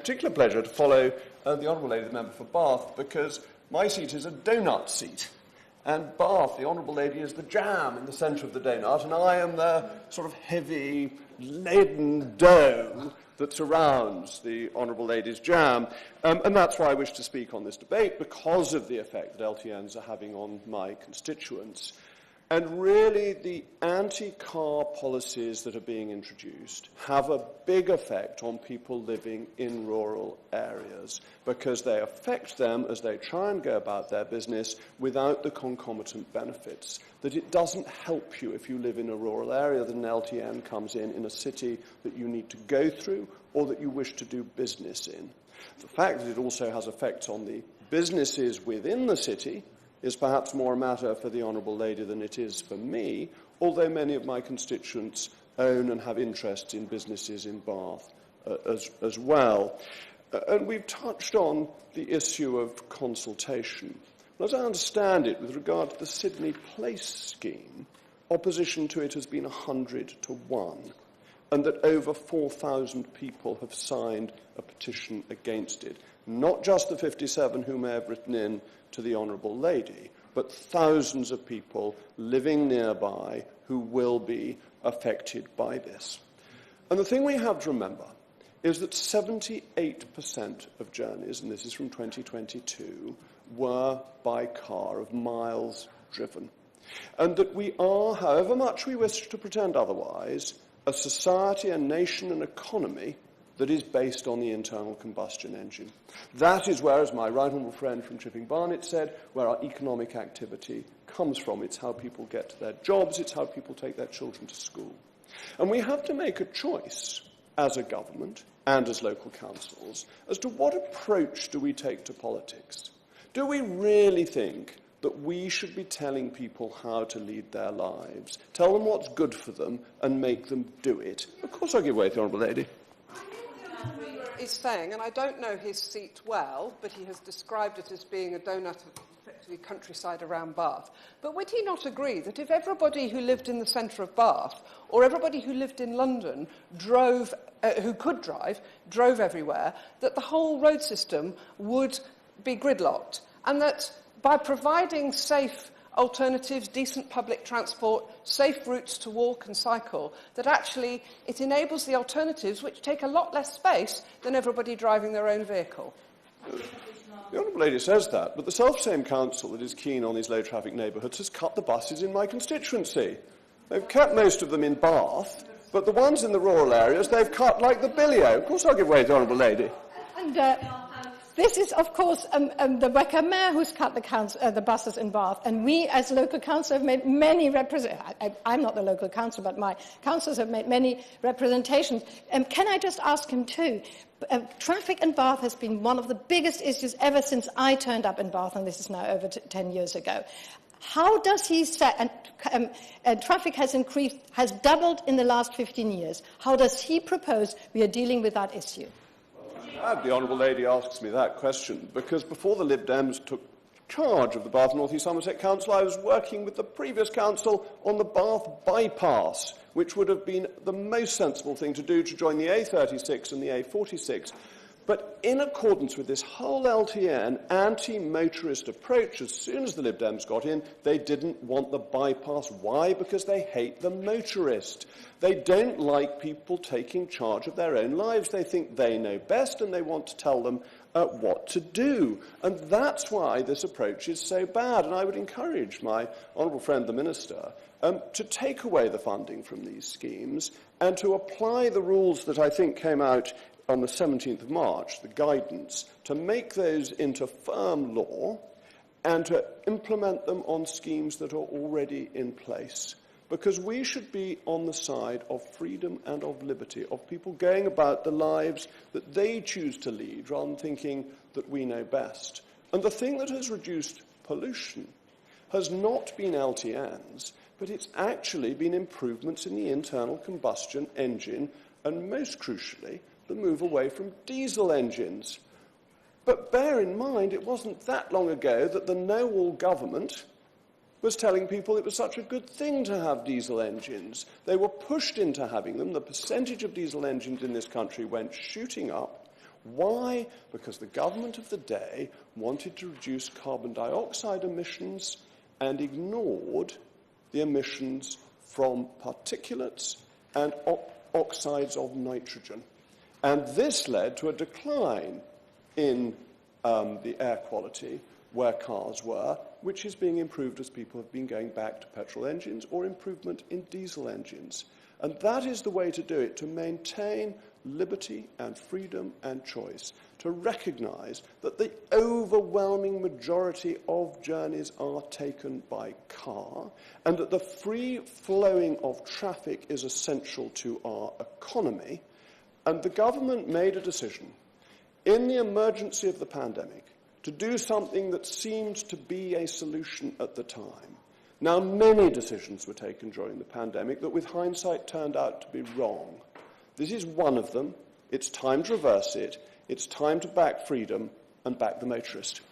Particular pleasure to follow the Honourable Lady, the member for Bath, because my seat is a donut seat. And Bath, the Honourable Lady, is the jam in the centre of the donut, and I am the sort of heavy, leaden dough that surrounds the Honourable Lady's jam. And that's why I wish to speak on this debate, because of the effect that LTNs are having on my constituents. And really, the anti-car policies that are being introduced have a big effect on people living in rural areas, because they affect them as they try and go about their business without the concomitant benefits. That it doesn't help you if you live in a rural area that an LTN comes in a city that you need to go through or that you wish to do business in. The fact that it also has effects on the businesses within the city is perhaps more a matter for the Honourable Lady than it is for me, although many of my constituents own and have interests in businesses in Bath as well. And we've touched on the issue of consultation. As I understand it, with regard to the Sydney Place scheme, opposition to it has been 100 to 1, and that over 4,000 people have signed a petition against it. Not just the 57 who may have written in to the Honourable Lady, but thousands of people living nearby who will be affected by this. And the thing we have to remember is that 78% of journeys, and this is from 2022, were by car, of miles driven. And that we are, however much we wish to pretend otherwise, a society, a nation, an economy that is based on the internal combustion engine. That is where, as my right honourable friend from Chipping Barnet said, where our economic activity comes from. It's how people get to their jobs, it's how people take their children to school. And we have to make a choice as a government and as local councils as to what approach do we take to politics. Do we really think that we should be telling people how to lead their lives, tell them what's good for them and make them do it? Of course I'll give way to the Honourable Lady. Is saying, and I don't know his seat well, but he has described it as being a donut of effectively countryside around Bath. But would he not agree that if everybody who lived in the centre of Bath, or everybody who lived in London, who could drive, drove everywhere, that the whole road system would be gridlocked, and that by providing safe alternatives, decent public transport, safe routes to walk and cycle, that actually it enables the alternatives which take a lot less space than everybody driving their own vehicle? The Honourable Lady says that, but the self-same council that is keen on these low-traffic neighbourhoods has cut the buses in my constituency. They've kept most of them in Bath, but the ones in the rural areas they've cut like the billio. Of course I'll give way to the Honourable Lady. And this is, of course, the Wickham Mayor who's cut the buses in Bath, and we, as local council, have made many I'm not the local council, but my councils have made many representations. Can I just ask him too? Traffic in Bath has been one of the biggest issues ever since I turned up in Bath, and this is now over 10 years ago. How does he say, and traffic has doubled in the last 15 years. How does he propose we are dealing with that issue? The Honourable Lady asks me that question because before the Lib Dems took charge of the Bath North East Somerset Council, I was working with the previous council on the Bath bypass, which would have been the most sensible thing to do to join the A36 and the A46. But in accordance with this whole LTN anti-motorist approach, as soon as the Lib Dems got in, they didn't want the bypass. Why? Because they hate the motorist. They don't like people taking charge of their own lives. They think they know best and they want to tell them what to do. And that's why this approach is so bad. And I would encourage my honourable friend, the Minister, to take away the funding from these schemes and to apply the rules that I think came out on the 17th of March, the guidance, to make those into firm law and to implement them on schemes that are already in place. Because we should be on the side of freedom and of liberty, of people going about the lives that they choose to lead, rather than thinking that we know best. And the thing that has reduced pollution has not been LTNs, but it's actually been improvements in the internal combustion engine, and most crucially, the move away from diesel engines. But bear in mind, it wasn't that long ago that the no-all government was telling people it was such a good thing to have diesel engines. They were pushed into having them. The percentage of diesel engines in this country went shooting up. Why? Because the government of the day wanted to reduce carbon dioxide emissions and ignored the emissions from particulates and oxides of nitrogen. And this led to a decline in the air quality where cars were, which is being improved as people have been going back to petrol engines or improvement in diesel engines. And that is the way to do it, to maintain liberty and freedom and choice, to recognise that the overwhelming majority of journeys are taken by car, and that the free flowing of traffic is essential to our economy. And the government made a decision, in the emergency of the pandemic, to do something that seemed to be a solution at the time. Now, many decisions were taken during the pandemic that with hindsight turned out to be wrong. This is one of them. It's time to reverse it. It's time to back freedom and back the motorist.